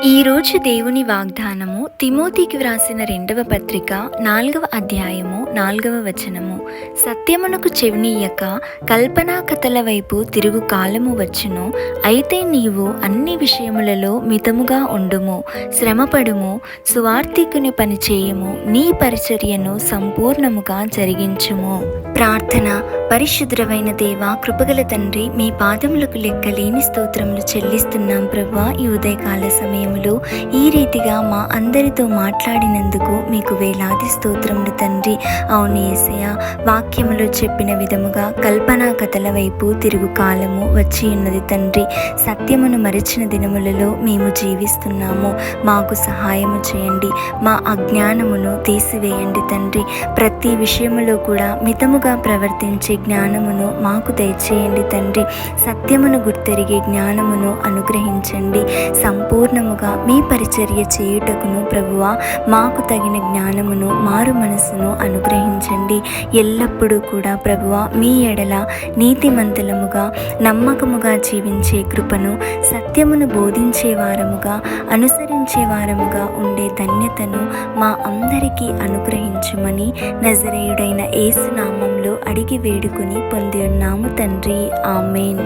ఈరోజు దేవుని వాగ్దానము తిమోతికి వ్రాసిన 2వ పత్రిక 4వ అధ్యాయము 4వ వచనము. సత్యమునకు చెవినీయక కల్పనా కథల వైపు తిరుగు కాలము వచ్చును. అయితే నీవు అన్ని విషయములలో మితముగా ఉండుము, శ్రమపడుము, సువార్తికుని పని చేయుము, నీ పరిచర్యను సంపూర్ణముగా జరిగించుము. ప్రార్థన. పరిశుద్ధమైన దేవ, కృపగల తండ్రి, మీ పాదములకు లెక్కలేని స్తోత్రములు చెల్లిస్తున్నాం ప్రభువా. ఈ ఉదయకాల సమయంలో ఈ రీతిగా మా అందరితో మాట్లాడినందుకు మీకు వేలాది స్తోత్రములు తండ్రి. అవును యేసయ్య, వాక్యములో చెప్పిన విధముగా కల్పనా కథల వైపు తిరుగు కాలము వచ్చి ఉన్నది తండ్రి. సత్యమును మరిచిన దినములలో మేము జీవిస్తున్నాము. మాకు సహాయము చేయండి, మా అజ్ఞానమును తీసివేయండి తండ్రి. ప్రతి విషయములో కూడా మితముగా ప్రవర్తించే జ్ఞానమును మాకు దయచేయండి తండ్రి. సత్యమును గుర్తెరిగే జ్ఞానమును అనుగ్రహించండి. సంపూర్ణముగా మీ పరిచర్య చేయుటకును ప్రభువా మాకు తగిన జ్ఞానమును, మారు మనసును అనుగ్రహించండి. ఎల్లప్పుడూ కూడా ప్రభువా మీ ఎడల నీతిమంతులముగా, నమ్మకముగా జీవించే కృపను, సత్యమును బోధించే వారముగా, అనుసరించే వారముగా ఉండే ధన్యతను మా అందరికీ అనుగ్రహించుమని నజరేయుడైన యేసు నామములో అడిగి వేడుకొని పొంది ఉన్నాము తండ్రి. ఆమేన్.